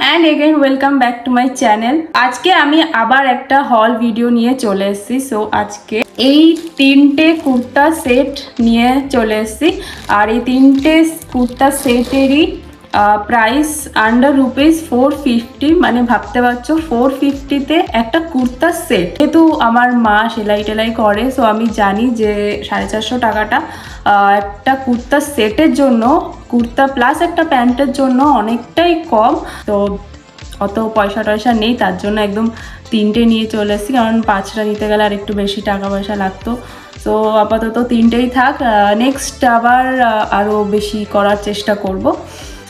And again welcome back to my channel. आज के आमी आबार एक हल भिडियो निये चले एसेছি। सो आज के এই তিনটে কুর্তা সেট নিয়ে চলে এসেছি আর এই তিনটে কুর্তা সেটেরই প্রাইস আন্ডার ₹450। মানে ভাবতে পারছো 450তে একটা কুর্তা সেট। যেহেতু আমার মা সেলাই টেলাই করে, সো আমি জানি যে 450 টাকাটা একটা কুর্তা সেটের জন্য, কুর্তা প্লাস একটা প্যান্টের জন্য অনেকটাই কম। তো অত পয়সা টয়সা নেই, তার জন্য একদম তিনটে নিয়ে চলে এসেছি, কারণ 5টা নিতে গেলে আর একটু বেশি টাকা পয়সা লাগতো। তো আপাতত তিনটেই থাক, নেক্সট আবার আরও বেশি করার চেষ্টা করব।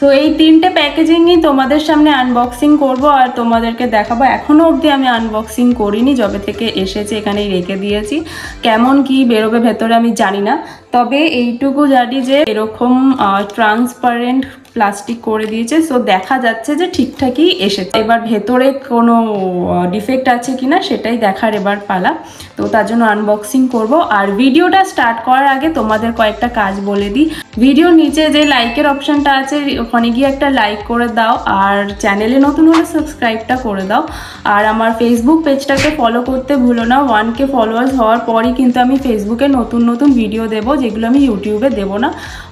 তো এই তিনটে প্যাকেজিংই তোমাদের সামনে আনবক্সিং করব আর তোমাদেরকে দেখাবো। এখনও অবধি আমি আনবক্সিং করিনি, যবে থেকে এসেছে এখানেই রেখে দিয়েছি। কেমন কি বেরোবে ভেতরে আমি জানি না, তবে এইটুকু জানি যে এরকম ট্রান্সপারেন্ট প্লাস্টিক করে দিয়েছে, সো দেখা যাচ্ছে যে ঠিকঠাকই এসেছে। এবার ভেতরে কোনো ডিফেক্ট আছে কিনা সেটাই দেখার এবার পালা। তো তার জন্য আনবক্সিং করব। আর ভিডিওটা স্টার্ট করার আগে তোমাদের কয়েকটা কাজ বলে দিই। ভিডিওর নিচে যে লাইকের অপশানটা আছে ওখানে গিয়ে একটা লাইক করে দাও, আর চ্যানেলে নতুন হলে সাবস্ক্রাইবটা করে দাও। আর আমার ফেসবুক পেজটাকে ফলো করতে ভুলো না। 1K ফলোয়ার্স হওয়ার পরই কিন্তু আমি ফেসবুকে নতুন নতুন ভিডিও দেবো, যেগুলো আমি ইউটিউবে দেবো না,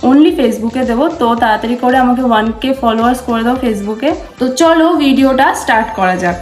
অনলি ফেসবুকে দেবো। তো তাড়াতাড়ি করে আমাকে 1K ফলোয়ার্স করে দাও ফেসবুকে। তো চলো ভিডিওটা স্টার্ট করা যাক।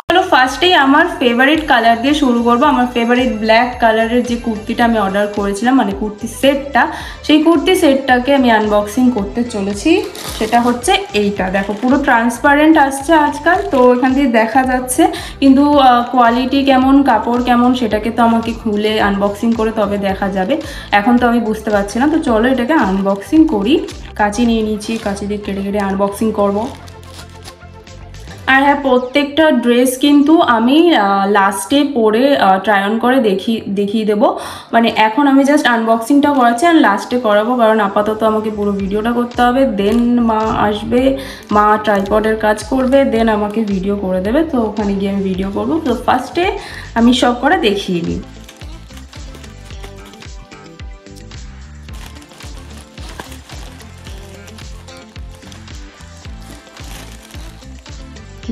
চলো ফার্স্টেই আমার ফেভারিট কালার দিয়ে শুরু করবো। আমার ফেভারিট ব্ল্যাক কালারের যে কুর্তিটা আমি অর্ডার করেছিলাম, মানে কুর্তি সেটটা, সেই কুর্তি সেটটাকে আমি আনবক্সিং করতে চলেছি। সেটা হচ্ছে এইটা। দেখো পুরো ট্রান্সপারেন্ট আসছে আজকাল, তো এখান দিয়ে দেখা যাচ্ছে, কিন্তু কোয়ালিটি কেমন, কাপড় কেমন সেটাকে তো আমাকে খুলে আনবক্সিং করে তবে দেখা যাবে। এখন তো আমি বুঝতে পারছি না। তো চলো এটাকে আনবক্সিং করি। কাঁচি নিয়ে নিচ্ছি, কাঁচি দিয়ে কেটে কেটে আনবক্সিং করবো। আর হ্যাঁ, প্রত্যেকটা ড্রেস কিন্তু আমি লাস্টে পরে ট্রাই অন করে দেখিয়ে দেবো। মানে এখন আমি জাস্ট আনবক্সিংটা করাচ্ছি আর লাস্টে করাবো, কারণ আপাতত আমাকে পুরো ভিডিওটা করতে হবে। দেন মা আসবে, মা ট্রাইপডের কাজ করবে, দেন আমাকে ভিডিও করে দেবে। তো ওখানে গিয়ে আমি ভিডিও করবো। তো ফার্স্টে আমি সব করে দেখিয়ে নিই।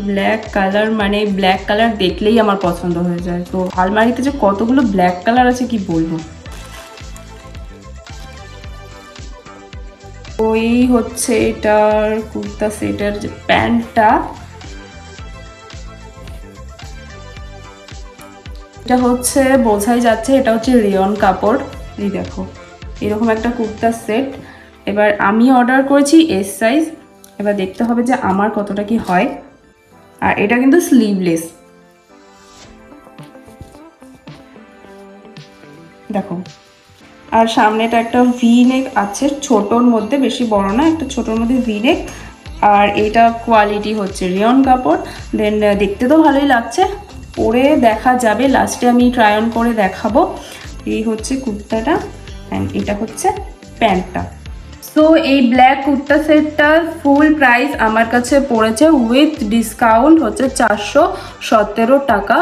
ব্ল্যাক কালার, মানে ব্ল্যাক কালার দেখলেই আমার পছন্দ হয়ে যায়। তো আলমারিতে যে কতগুলো ব্ল্যাক কালার আছে কি বলবো। ওই হচ্ছে এটার কুর্তা সেটার যে প্যান্টটা, এটা হচ্ছে বোঝাই যাচ্ছে এটা হচ্ছে রেয়ন কাপড়। এই দেখো এরকম একটা কুর্তা সেট। এবার আমি অর্ডার করেছি এস সাইজ। এবার দেখতে হবে যে আমার কতটা কি হয়। আর এটা কিন্তু স্লিভলেস, দেখো। আর সামনেটা একটা ভি নেক আছে, ছোটোর মধ্যে, বেশি বড় না, একটা ছোটোর মধ্যে ভি নেক। আর এটা কোয়ালিটি হচ্ছে রেয়ন কাপড়। দেন দেখতে তো ভালোই লাগছে, পরে দেখা যাবে লাস্টে, আমি ট্রাই অন করে দেখাবো। এই হচ্ছে কুর্তাটা অ্যান্ড এটা হচ্ছে প্যান্টটা। সো এই ব্ল্যাক কুর্তা সেটটার ফুল প্রাইস আমার কাছে পড়েছে উইথ ডিসকাউন্ট হচ্ছে 417 টাকা।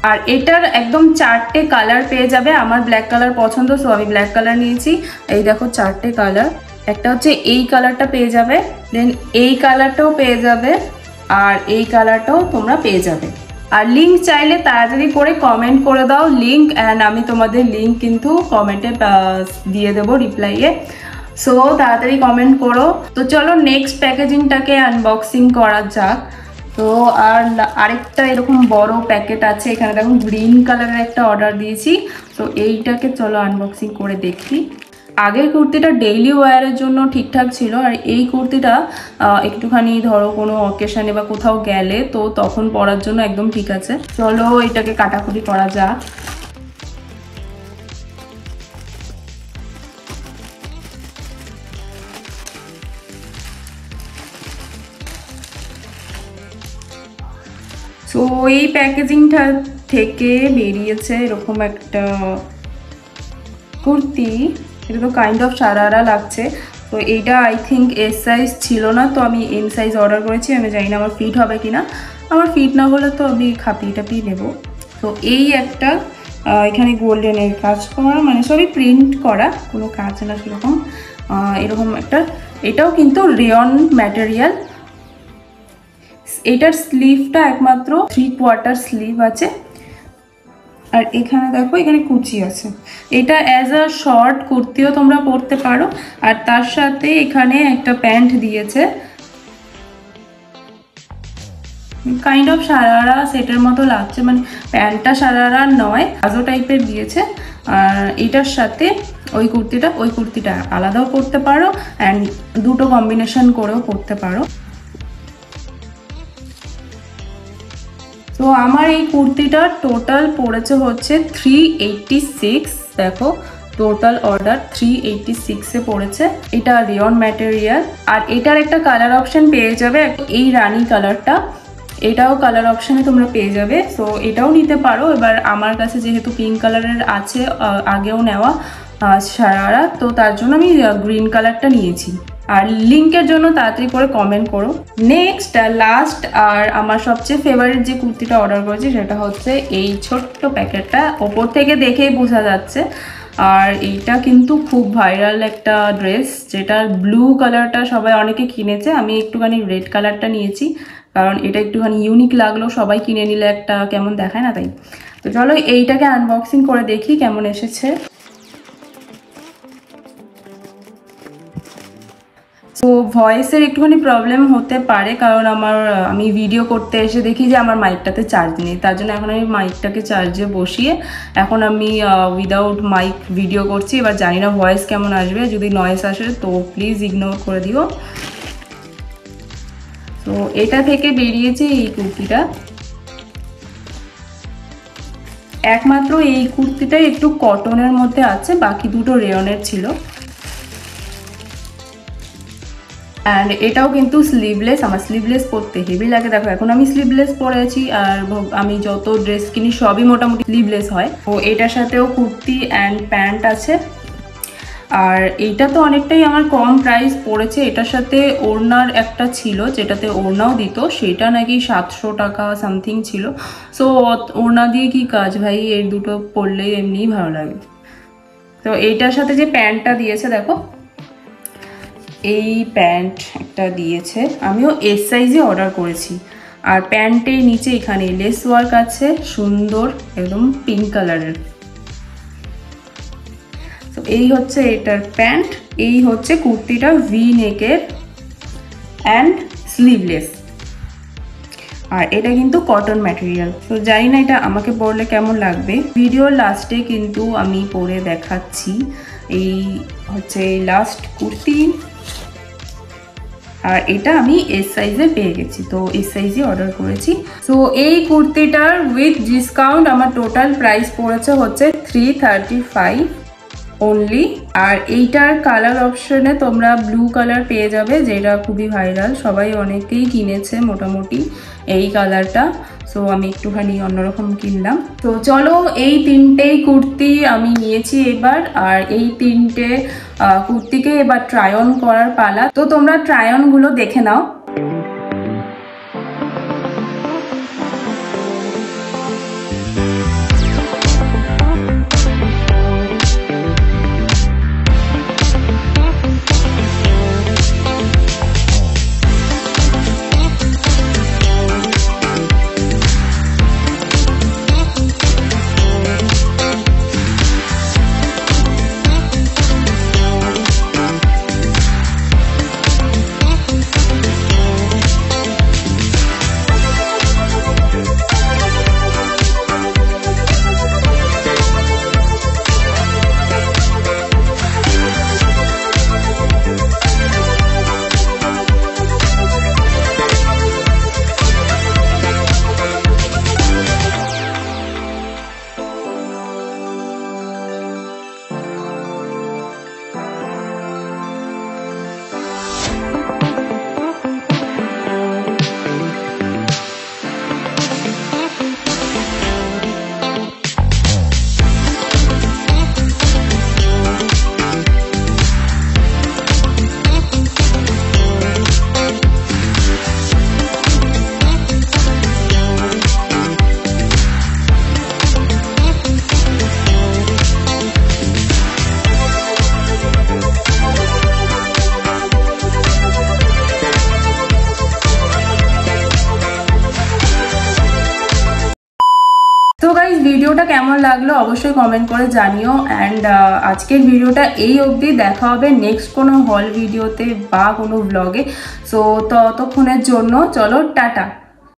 আর এটার একদম 4টে কালার পেয়ে যাবে। আমার ব্ল্যাক কালার পছন্দ, সো আমি ব্ল্যাক কালার নিয়েছি। এই দেখো 4টে কালার। একটা হচ্ছে এই কালারটা পেয়ে যাবে, দেন এই কালারটাও পেয়ে যাবে, আর এই কালারটাও তোমরা পেয়ে যাবে। আর লিঙ্ক চাইলে তাড়াতাড়ি করে কমেন্ট করে দাও লিঙ্ক, অ্যান্ড আমি তোমাদের লিঙ্ক কিন্তু কমেন্টে দিয়ে দেবো রিপ্লাইয়ে। সো তাড়াতাড়ি কমেন্ট করো। তো চলো নেক্সট প্যাকেজিংটাকে আনবক্সিং করা যাক। তো আর আরেকটা এরকম বড় প্যাকেট আছে। এখানে দেখো গ্রিন কালারের একটা অর্ডার দিয়েছি। তো এইটাকে চলো আনবক্সিং করে দেখি। আগের কুর্তিটা ডেইলি ওয়্যারের জন্য ঠিকঠাক ছিল, আর এই কুর্তিটা একটুখানি ধরো কোনো অকেশনে বা কোথাও গেলে তো তখন পরার জন্য একদম ঠিক আছে। চলো এটাকে কাটাকুটি করা যাক। সো এই প্যাকেজিংটা থেকে বেরিয়েছে এরকম একটা কুর্তি। এটা তো কাইন্ড অফ সারারা লাগছে। তো এইটা আই থিঙ্ক এস সাইজ ছিল না, তো আমি এম সাইজ অর্ডার করেছি। আমি জানি না আমার ফিট হবে কিনা। আমার ফিট না হলে তো আমি খাপিয়ে টাপিয়ে নেবো। তো এই একটা এখানে গোল্ডেনের কাজ করা, মানে সবই প্রিন্ট করা, কোনো কাজ না সেরকম। এরকম একটা, এটাও কিন্তু রেয়ন ম্যাটেরিয়াল। এটার স্লিভটা একমাত্র 3/4 স্লিভ আছে, আর এখানে দেখো এখানে কুচি আছে। এটা অ্যাজ আ শর্ট কুর্তিও তোমরা পরতে পারো, আর তার সাথে এখানে একটা প্যান্ট দিয়েছে, কাইন্ড অফ সারারা সেটের মতো লাগছে, মানে প্যান্টটা সারারা নয়, প্লাজো টাইপের দিয়েছে। আর এটার সাথে ওই কুর্তিটা আলাদাও পরতে পারো, অ্যান্ড দুটো কম্বিনেশন করেও পরতে পারো। তো আমার এই কুর্তিটার টোটাল পড়েছে হচ্ছে 386। দেখো টোটাল অর্ডার 386-এ পড়েছে। এটা রিয়ন ম্যাটেরিয়াল, আর এটার একটা কালার অপশন পেয়ে যাবে, এই রানী কালারটা, এটাও কালার অপশানে তোমরা পেয়ে যাবে। সো এটাও নিতে পারো। এবার আমার কাছে যেহেতু পিঙ্ক কালারের আছে আগেও নেওয়া সারারা, তো তার জন্য আমি গ্রিন কালারটা নিয়েছি। আর লিঙ্কের জন্য তাড়াতাড়ি করে কমেন্ট করো। নেক্সট লাস্ট আর আমার সবচেয়ে ফেভারিট যে কুর্তিটা অর্ডার করেছি সেটা হচ্ছে এই ছোট্ট প্যাকেটটা, ওপর থেকে দেখেই বোঝা যাচ্ছে। আর এইটা কিন্তু খুব ভাইরাল একটা ড্রেস, যেটার ব্লু কালারটা সবাই অনেকে কিনেছে, আমি একটুখানি রেড কালারটা নিয়েছি, কারণ এটা একটুখানি ইউনিক লাগলো, সবাই কিনে নিলে একটা কেমন দেখায় না, তাই। তো চলো এইটাকে আনবক্সিং করে দেখি কেমন এসেছে। তো ভয়েসের একটুখানি প্রবলেম হতে পারে, কারণ আমি ভিডিও করতে এসে দেখি যে আমার মাইকটাতে চার্জ নেই, তার জন্য এখন আমি মাইকটাকে চার্জে বসিয়ে এখন আমি উইদাউট মাইক ভিডিও করছি। এবার জানি না ভয়েস কেমন আসবে, যদি নয়েস আসে তো প্লিজ ইগনোর করে দিও। তো এটা থেকে বেরিয়েছে এই কুর্তিটা, একমাত্র এই কুর্তিটাই একটু কটনের মধ্যে আছে, বাকি দুটো রেয়নের ছিল। অ্যান্ড এটাও কিন্তু স্লিভলেস, আমার স্লিভলেস পরতে হেভি লাগে। দেখো এখন আমি স্লিভলেস পরেছি, আর আমি যত ড্রেস কিনি সবই মোটামুটি স্লিভলেস হয়। তো এটার সাথেও কুর্তি অ্যান্ড প্যান্ট আছে। আর এইটা তো অনেকটাই আমার কম প্রাইস পড়েছে। এটার সাথে ওড়নার একটা ছিল, যেটাতে ওড়নাও দিত, সেটা নাকি 700 টাকা সামথিং ছিল। সো ওড়না দিয়ে কি কাজ ভাই, এই দুটো পরলেই এমনিই ভালো লাগে। তো এইটার সাথে যে প্যান্টটা দিয়েছে, দেখো এই প্যান্ট একটা দিয়েছে, আমিও এস সাইজে অর্ডার করেছি। আর প্যান্টের নিচে এখানে লেস ওয়ার্ক আছে সুন্দর, একদম পিঙ্ক কালারের। তো এই হচ্ছে এটার প্যান্ট, এই হচ্ছে কুর্তিটা ভি নেকের অ্যান্ড স্লিভলেস। আর এটা কিন্তু কটন ম্যাটেরিয়াল। তো জানি না এটা আমাকে পরলে কেমন লাগবে, ভিডিওর লাস্টে কিন্তু আমি পরে দেখাচ্ছি। এই হচ্ছে লাস্ট কুর্তি, আর এটা আমি এস সাইজে পেয়ে গেছি, তো এস সাইজে অর্ডার করেছি। সো এই কুর্তিটার উইথ ডিসকাউন্ট আমার টোটাল প্রাইস পড়েছে হচ্ছে 335 অনলি। আর এইটার কালার অপশনে তোমরা ব্লু কালার পেয়ে যাবে, যেটা খুবই ভাইরাল, সবাই অনেকেই কিনেছে মোটামুটি এই কালারটা। সো আমি একটুখানি অন্যরকম কিনলাম। তো চলো এই তিনটেই কুর্তি আমি নিয়েছি এবার, আর এই তিনটে কুর্তিকে এবার ট্রাই অন করার পালা। তো তোমরা ট্রাই অনগুলো দেখে নাও। ভিডিওটা কেমন লাগলো অবশ্যই কমেন্ট করে জানিও। অ্যান্ড আজকের ভিডিওটা এই অবধি, দেখা হবে নেক্সট কোনো হল ভিডিওতে বা কোনো ব্লগে। সো ততক্ষণের জন্য চলো টাটা।